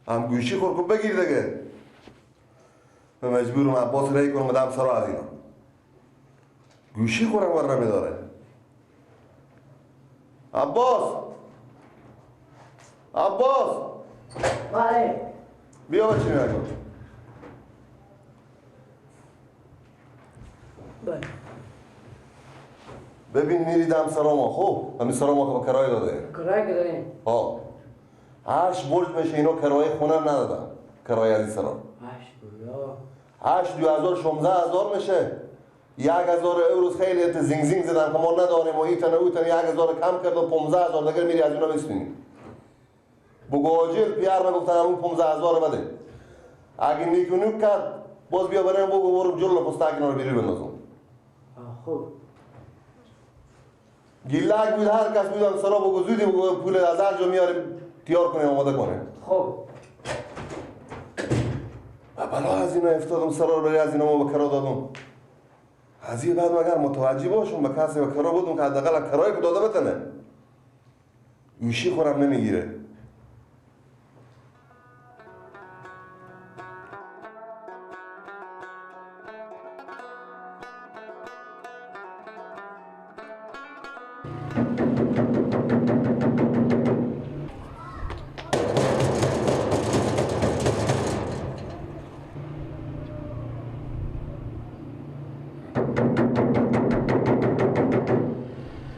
هم گوشی خور کن بگیر دیگه. من مجبورم عباس رای کنم دم سرا از اینا. گوشی خورم ور نمیداره. عباس بله بیا بچه میاد کن. بله ببین میری دم سرا ما خوب همین سرا ما که کرایه داده کرایه که داریم ها 8 برج میشه اینا کرایه خونه ندادن کرایه از این سرا 8 2016 میشه 1000 اورو خیلی انت زینگ زینگ زدن که ما نداریم و ایتن 1000 کم کرد و 15000 دیگه میری از اونا بستونی بگو آجیل پیار من گفتن همون 15000 بده اگه نیکو نیک کرد باز بیا بریم بگو برم جلو پستاک اینا رو بیرون بندازم خوب گیلاک بود هر کس بودم سرا بگو زودی بگو پول از هر جا میاریم تیار کنیم آماده کنیم خوب بلا از اینا افتادم سرا رو برای از اینا ما به کرا دادم از این بعد مگر متوجه باشم به کسی به کرا بودم که حداقل کرایه که داده بتنه گوشی خورم نمیگیره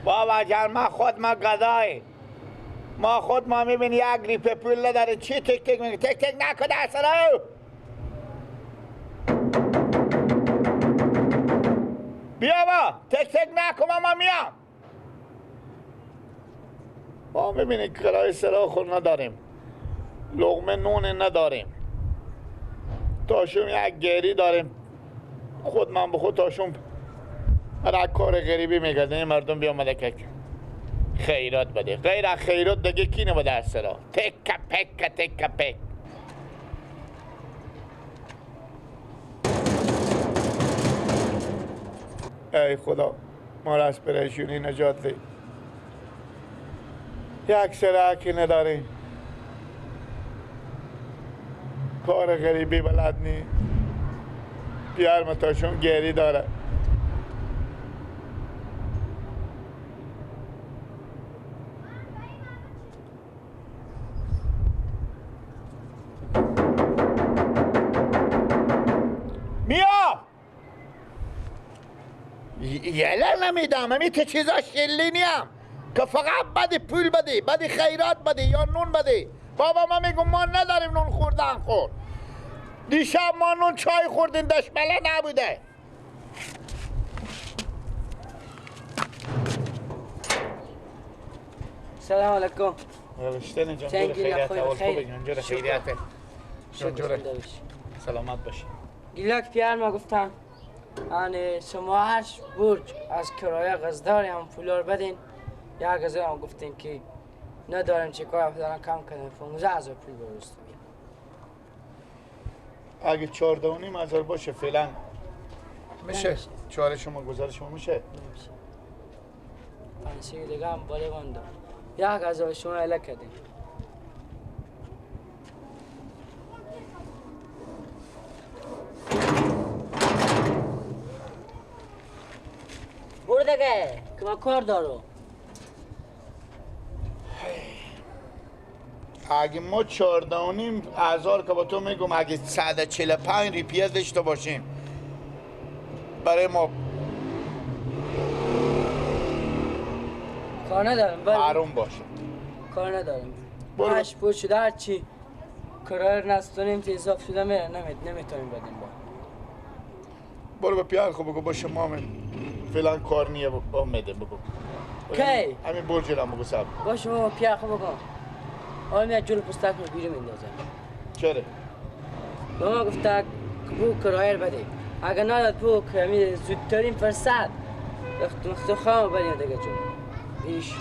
بابا جان ما خود ما گدای ما میبینی یک لیپ پول نداره چی تک تک میگه تک تک نکن در سرو بیا با تک تک نکن ما میام ما میبینی کرای سرا خود نداریم لغمه نون نداریم تاشون یک گری داریم خود من به خود تاشون هر کار غریبی میگردن مردم بیامده که خیرات بده غیر از خیرات دیگه کی نبوده از سرا تک پک ای خدا ما را از پریشونی نجات ده یک سراکی نداریم کار غریبی بلد نی پیار متاشون گری داره یله نمیدم همی ته چیزا شلی نیم که فقط بده پول بده خیرات بده یا نون بده بابا ما میگم ما نداریم نون خوردن خورد دیشب ما نون چای خوردیم دشمله نبوده سلام علیکم ولشتن جان چنگی خیریت لخوی اول بخیر. خوبه جانجور خیریت جانجور سلامت باشی گیلاک پیار ما گفتم یعنی شما هر برج از کرایه قصداری هم پولار بدین 1000 هم گفتین که نداریم چه کار دارن کم کردن 15000 پول برست اگه 14,500 باشه فعلا میشه چهار شما گذار شما میشه پنسی دیگه هم بالا بانده 1000 شما اله کردین برو دیگه که ما کار دارو اگه ما 14,500 که با تو میگم اگه 145 ریپیه داشته باشیم برای ما کار ندارم حروم باشه کار ندارم برو. 8 پول شده هر چی کرایه نستونیم که اضاف شده نمیتونیم بدیم با برو به پیار خب بگو با شما فعلا کار نیه با میده بگو کی؟ همین برج را بگو سب باشه بابا پیا خوب بکن آقا میاد جلو پستک رو بیرون میندازه چرا؟ به ما گفته که بو کرایه رو بده اگر نداد بو که همین زودترین فرصت مختخواه بدیم دیگه جلو ایش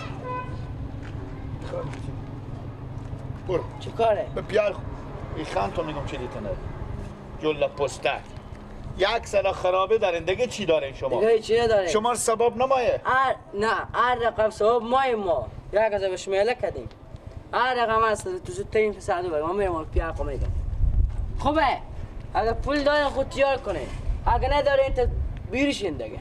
برو چه کاره؟ به پیار خب این خان تو میگم چی دیتنه جلو پستک یک سر خرابه دارین دیگه چی دارین شما؟ دیگه چی نداره؟ شما سبب نمایه نه هر رقم سبب ما 1000 به شما اله کردیم هر رقم هست تو زودترین فسادو بگم من میرم پیار میگم خوبه اگر پول دارین خود تیار کنه اگر ندارین تا بیرشین دیگه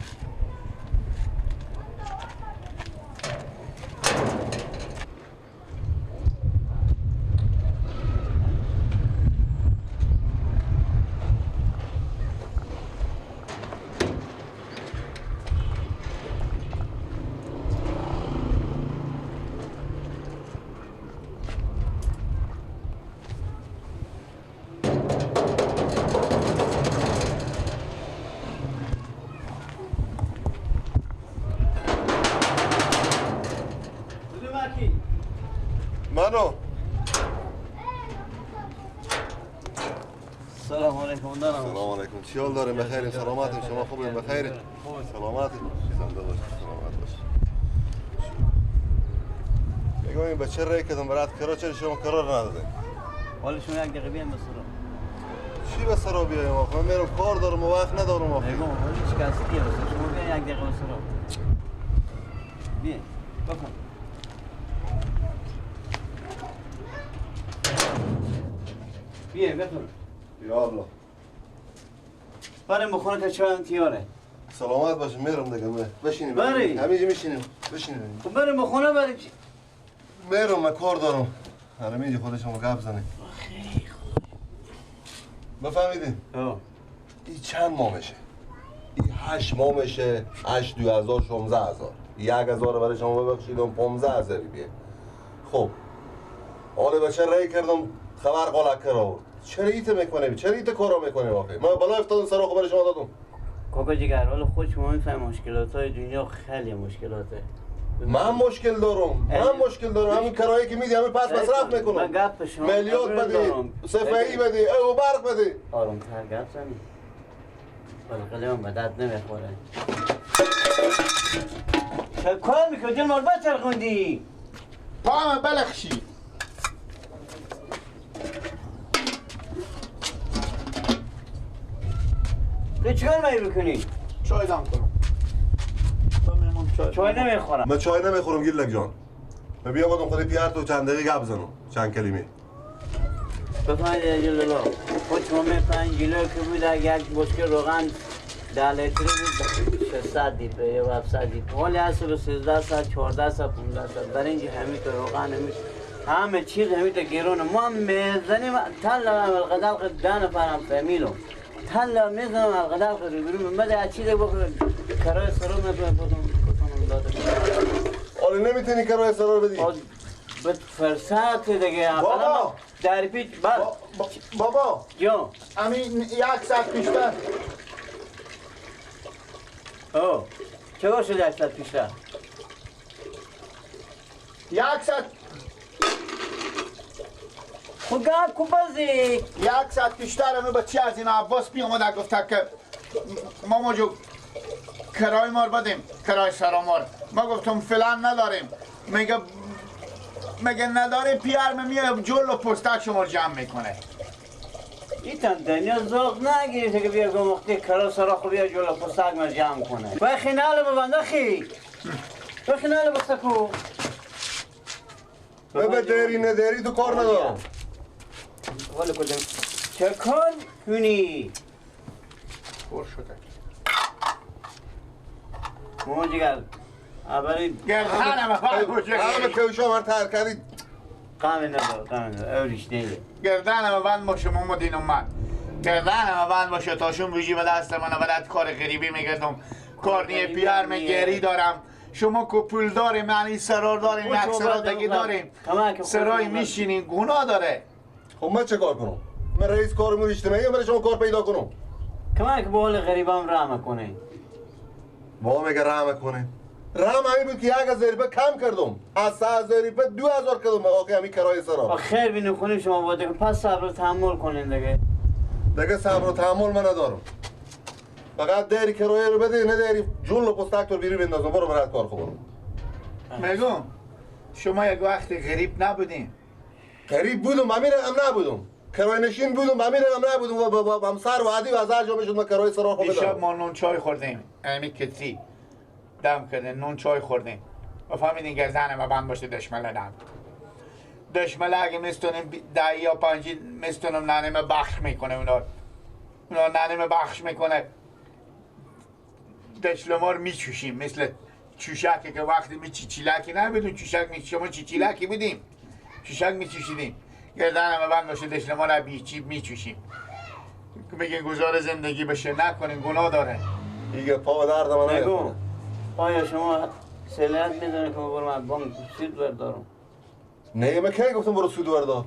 منو سلام علیکم دارم. سلام علیکم چی حال داریم؟ بخیریم سلامتیم شما خوبین بخیریم سلامتیم زنده باش سلامت باش بگو این بچه رای کردم برات کرا چرا شما قرار ندادین حالا شما یک دقیقه بیایم به سرا. چی به سرا بیایم آخه من میرم کار دارم و وقت ندارم آخه بگو حالا شکستیه بسید شما بیایم یک دقیقه به سرا. بیایم بکن. بیایم بکن. یا الله بریم بخونه که چایم تیاره. سلامت باش میرم دیگه بشینیم بری. همینجا میشینیم بشینیم خب بریم بخونه بریم چی؟ میرم من کار دارم همینجا خودشون گپ زنیم بفهمیدین؟ این چند ماه میشه؟ این 8 ماه میشه 8 2000 16000 1000 برای شما ببخشید 15000 بیه خب حالا بچه رای کردم خبر قلق کرد چرا ایت میکنه؟ چرا ایت کارا میکنه واقعا؟ من بالا افتادم سر خبر شما دادم کاکا جگر حالا خود شما میفهم مشکلات های دنیا خیلی مشکلاته من مشکل دارم همین کرایه که میدی همین پس مصرف میکنم من گپ شما ملیات بدی صفحه‌ای بدی او برق بدی آروم تر گپ زنی بلقلی من بدت نمیخوره چه کار میکنی دل مربت چرخوندی پاهم بلخشی تو چیکار می‌کنی بکنی؟ چای دم کنم چای نمیخورم من چای نمیخورم گیلک جان من بیا بودم خودی پیار تو چند دقیقه گپ زنم چند کلمه بفهمید یا جلالو خود شما میفهمید جلو که بود اگر یک بشکه روغن 10 لیتری بود 600 دیپه یا 700 دیپه ولی هست به 13 ساعت 14 ساعت 15 ساعت در اینجا همین تو روغن همه چیز همین تو گیرونه ما میزنیم تلا القدر دانه پرم فهمیلو تلا میزنم القدر روبرو من بده چیز بخور کرای سرو میکنم داده حالا نمیتونی کرایه سرار بدی به فرصت دیگه بابا در پیچ بر بابا جو همین 1 ساعت پیشتر او چه شده 1 ساعت پیشتر 1 ساعت خب گپ کو بازی 1 ساعت پیشتر همه بچه از این عباس می اومده گفته که ماما جو کرای مار بدیم کرای سرامار ما گفتم فلان نداریم میگه نداره پیار میاد جل و پستک شما جمع میکنه ایتان دنیا ذوق نگیره که بیا گم وقتی کرا سرا خو بیا جلو پستک ما جمع کنه و خینال ببند خی و خینال بستکو به دری نداری تو کار ندارم ولی کدوم چه کار کنی پر شده ماما جگر اولی گردن همه همه کوشا من تر کردید قام ندار اوریش دیگه گردن همه بند باشه ماما دین اومد گردن همه بند باشه تاشون بیجی به دست من و بعد کار غریبی میگردم کار نیه پیار گری دارم شما که پول داریم یعنی سرار داریم یک سرار دیگه داریم سرای میشینین گناه داره خب من چه کار کنم؟ من رئیس کارمون اجتماعی برای شما کار پیدا کنم کمان که به حال غریبام رحم کنه با میگه رحم کنه رحم همین بود که 1000 روپه کم کردم از 3000 روپه 2000 کردم آقا همین کرایه سرا خیر بینو خونیم شما باید پس صبر و تحمل کنین دیگه صبر و تحمل من ندارم فقط داری کرایه رو بده نداری جون و پستک تو بیرون بندازم برو برات کار خوبم میگم شما یک وقت غریب نبودین غریب بودم امیر هم نبودم کرایه نشین بودم امیر هم نبودم و همسر و عادی و از هر جا میشد من کرایه سرا خوب دیشب بدم ما نون چای خوردیم امی کتری دم کردن نون چای خوردیم و فهمیدین گردن ما بند باشه دشمله نبود دشمله اگه میستونیم 10 یا 5 میستونم نانیم بخش میکنه اونا نانیم بخش میکنه دشلما رو میچوشیم مثل چوشکی که وقتی می چیچیلکی نبودیم چوشک شما چیچیلکی بودیم چوشک میچوشیدیم گردن همه بند باشه دشلما رو میچوشیم بگین گزار زندگی بشه نکنین گناه داره دیگه پا به درد من نگو نمیخوره. آیا شما سلیت میدونه که برو من بانک سود بردارم نه من کی گفتم برو سود وردار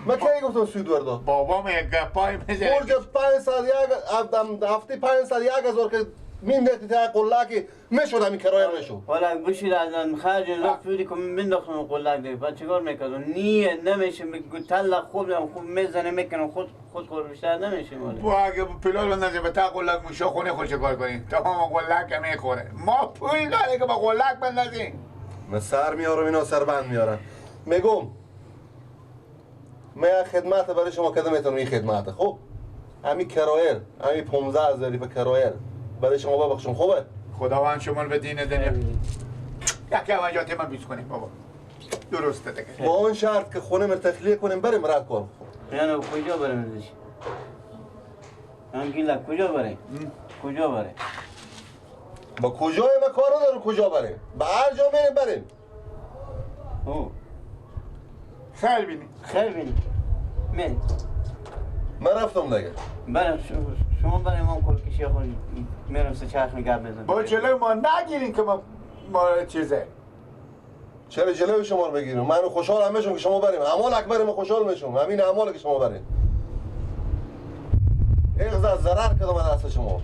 من کی گفتم سود وردار بابام یک گپای میزنه برج 500 یک هفته 500 1000 که مینداختی تا قلاکی میشد همین کرایه میشد حالا بشید از من خرج لفت بودی که بنداختم قلق دیگه بعد چیکار میکردم نیه نمیشه میگو تلق خوب میزنه میکنم خود بیشتر نمیشه ماله با اگه پلال بندازیم به تا قلق موشا خونه خوش کار کنیم تا ما قلق که میخوره ما پول داره که با قلق بندازیم من سر میارم اینا سر بند میارم میگم من خدمت برای شما کدام میتونم این خدمت خب همین کرایه همین 15000 به کرایه برای شما ببخشم خوبه خداوند شما رو به دین دنیا یکی اوانجات من بیش کنیم بابا درسته دیگه با اون شرط که خونه من تخلیه کنیم بریم رد کنم یعنی کجا بریم ازش انگیلا کجا بریم کجا بریم با کجای ما کارو دارم کجا بریم به هر جا بریم او خیلی بینی خیر بینی میری من رفتم دیگه برم شما برای ما کل کشی خود میرم سه چرخ گپ بزنم با جلوی ما نگیرین که ما چیزه چرا جلوی شما رو بگیرم من خوشحال میشم که شما بریم اعمال اکبر من خوشحال میشم همین اعماله که شما بریم ایغز از ضرر کدام دست شما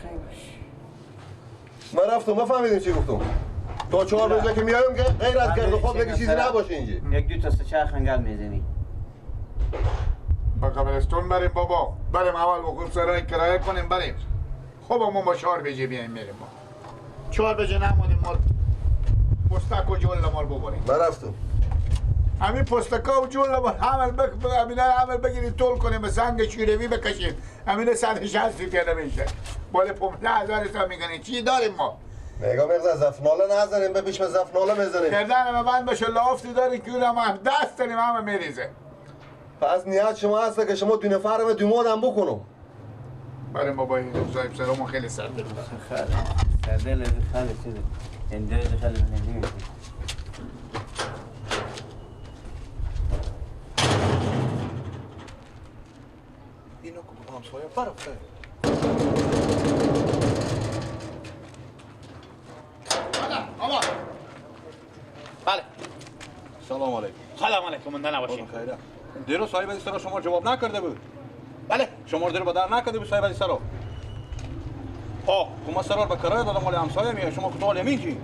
خیر باش من رفتم نفهمیدیم چی گفتم تا 4 بجه که میایم که غیر از گرد و خواب دیگه چیزی نباشه اینجا یک دو تا سه چرخ گپ میزنی با قبرستون بریم بابا بریم اول با خود سرای کرایه کنیم بریم خب ما با 4 بجه بیاییم میریم ما 4 بجه نمونیم ما پستک و جول ما رو ببریم من رفتم همین پستکا و جول ما همین بگیریم طول کنیم به سنگ شیروی بکشیم همین 160 پیاده میشه بالا 15000 حساب میکنیم چی داریم ما میگم ایغز از زفناله نزنیم به پیش به زفناله میزنیم گردن ما بند بشه لافتی داری که اونم هم دست داریم همه میریزه پس نیت شما هست که شما 2 نفرم 2 مادم بکنم بریم بابا این صاحب سرمون خیلی سرد سردل خیلی چیزه اندرز خیلی نمیشه اینو که هم سویا برفته آما بله سلام علیکم. سلام علیکم من نباشین خیره. دیروز صاحب از سر شما جواب نکرده بود. بله شما رو به در نکرده بود صاحب از سر. خب شما سرار به کرایه دادم ولی همسایه میه شما کتول یمیجی.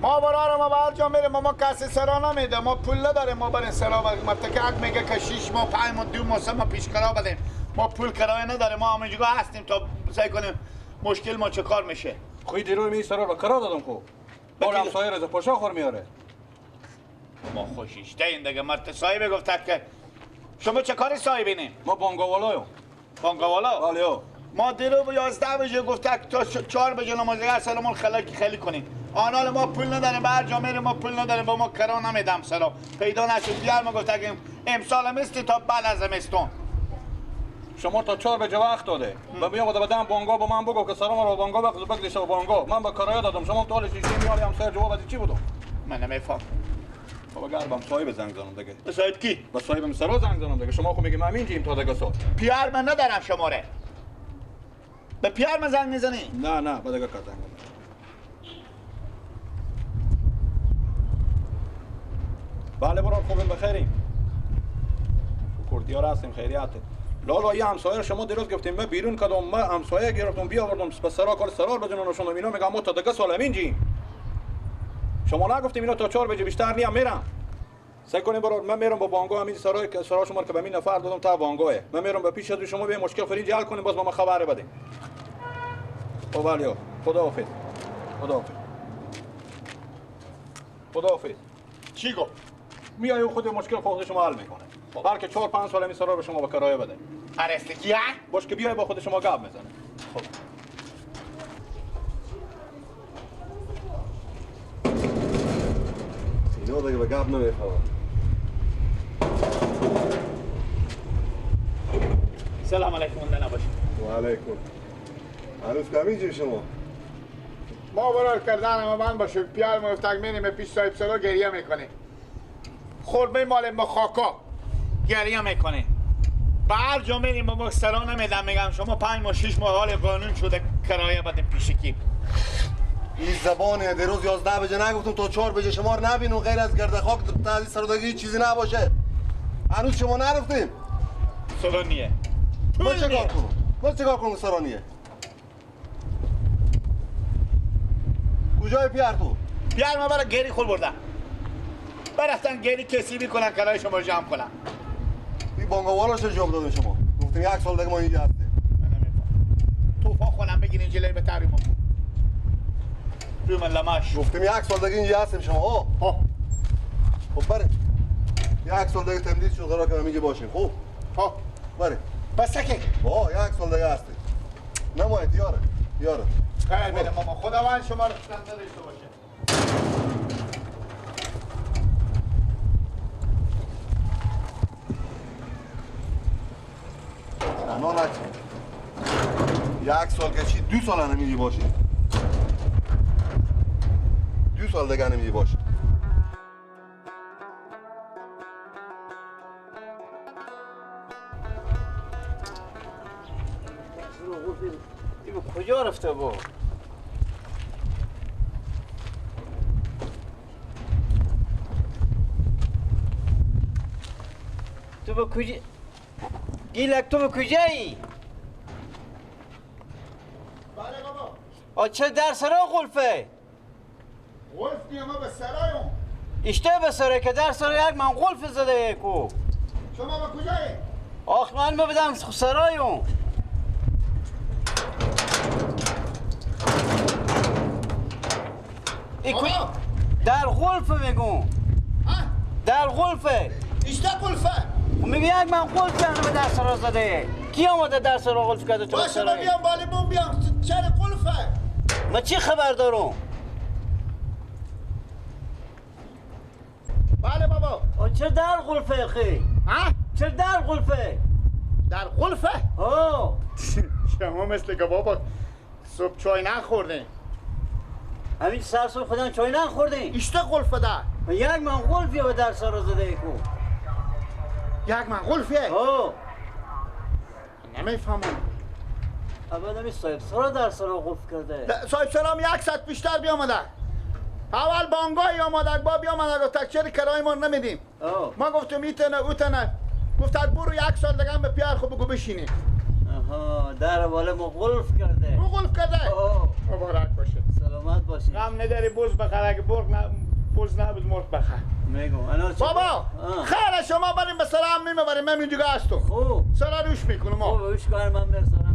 ما برای ما هر جا میریم ما کسی سرا نمیده ما پول نداریم ما بریم سرا مرتکه میگه که 6 ماه 5 ماه 2 ماه 3 ماه پیش کرایه بدیم ما پول کرایه نداریم ما همینجا هستیم تا سعی کنیم مشکل ما چه کار میشه خوی دیروز می سرار به کرایه دادم خو. ولی همسایه رضا پاشا خور میاره. ما خوشیشته این دیگه مرد صاحب گفت که شما چه کاری صاحبینین ما بانگاوالایو. بانگاوالا بله. ما دیروز 11 بجه گفت تا 4 بجه نماز سلام خیلی کنیم آنال ما پول نداریم به هر جا میریم ما پول نداریم با ما کرا نمیدم سرا پیدا نشد بیار ما گفت که امسال میستی تا بعد از زمستون شما تا 4 بجه وقت داده. و بیا بده بدم بانگا با من بگو که سرام رو بانگا وقت بگلیش و بانگا من با کرایه دادم شما تا 6 میاری همسایه جواب از چی بودو؟ من نمیفهم بابا گربم صاحب زنگ زنم دیگه. به صاحب کی با صاحبم سرا زنگ زنم دیگه شما خو میگی من اینجیم تا دیگه سال. پیار من ندارم شماره به پیار من زنگ میزنی نه با دیگه کار زنگ. بله برو خوبیم بخیریم کردیار هستیم خیریاته لالا یه همسایه شما دیروز گفتیم من بیرون کدام من همسایه گرفتم بیاوردم به سرا کار سرار بزنن شما اینا میگم ما تا دیگه سال همینجی شما نگفتیم اینا تا 4 بجه بیشتر نیم میرم سعی کنیم برو من میرم با بانگو همین سرای که سرا شما که به من نفر دادم تا بانگوه من میرم به پیش شما به مشکل خرید حل کنیم باز ما خبر بدیم خب ولیو خداحافظ خداحافظ چی گفت میای و خود مشکل خود شما حل میکنه هر که 4 5 سال می سرا به شما به کرایه بده ارستی کیه باش که بیای با خود شما گپ میزنه خب اینو دیگه به گپ نمیفهمم. سلام علیکم اونده نباشید. و علیکم. هنوز کمی شما؟ ما برای کردن ما من باشه پیار مفتق مینیم پیش صاحب سرا گریه میکنه. خورمه مال مخاکا گریه میکنه. به هر جا میریم با مسترا نمیدم میگم شما 5 ماه 6 ماه حال قانون شده کرایه بدیم پیشکی. این زبانه دیروز 11 بجه نگفتم تا 4 بجه شما رو نبینم غیر از گرد خاک تا سرودگی چیزی نباشه. هنوز شما نرفتیم. سرانیه. ما چه کار کنم سرانیه؟ کجای پیار تو؟ پیار ما برای گری خول بردم. برفتن گری کسی بیکنن کرایه شما جمع کنن. این بانگاوالا چه جواب دادن شما؟ گفتیم 1 سال دیگه ما اینجا هستیم. من نمیفهم. توفا خونم بگیرین جلوی به تحریم بود. روی من لماش. گفتیم 1 سال دیگه اینجا هستیم شما. خب بریم. 1 سال دیگه تمدید شد قرار کنم اینجا باشیم. خوب. بریم. بس سکه. 1 سال دیگه هستیم. نمایید یاره. خیلی بریم ماما خداوند شما رو زنده داشته باشه. نه 1 سال که چی 2 سال نمیدی باشی 2 سال دیگه نمیدی باشی کجا رفته با؟ تو به کجا؟ گیلک تو به کجایی؟ بله بابا. چه در سرا غلفه؟ غلف دیگه ما به سرایم. اشته به سره که در سرا یک من غلف زده یکو. شما به کجایی؟ آخ من ببدم سرایم. در غلفه میگم. در غلفه. اشته غلفه. میگه یک من غلف کردم به در سرا زده. کی آمده در سرا غلف کرده تو باشه من بیام بالیمون بیام چرا غلفه؟ ما چی خبر دارم؟ بله بابا. چرا در غلفه خی؟ چرا در غلفه؟ در غلفه؟ شما مثل که بابا صبح چای نخوردین. همین سر صبح خودم چای نخوردین؟ اشته غلفه در. یک من غلفی به در سرا زده کو. یک من غلفیه؟ نمیفهمم. اول نمی صاحب سرا در سرا غلف کرده. صاحب سلام 100 بیشتر بیامده. اول بانگای آمده با بیامده گفت تکچری کرای ما نمیدیم. ما گفتم ایتنه اوتنه. گفتد برو 1 سال دیگه هم به پیار خوب بگو بشینی. در والا ما غلف کرده. رو غلف کرده؟ مبارک باشه. سلامت باشی. غم نداری بوز بخر اگه بوز نبود مرد بخر. میگم بابا خیلی شما بریم به سلام میبریم من اینجا هستم. خوب. سلام روش میکنم. خوب روش کنم من برسم.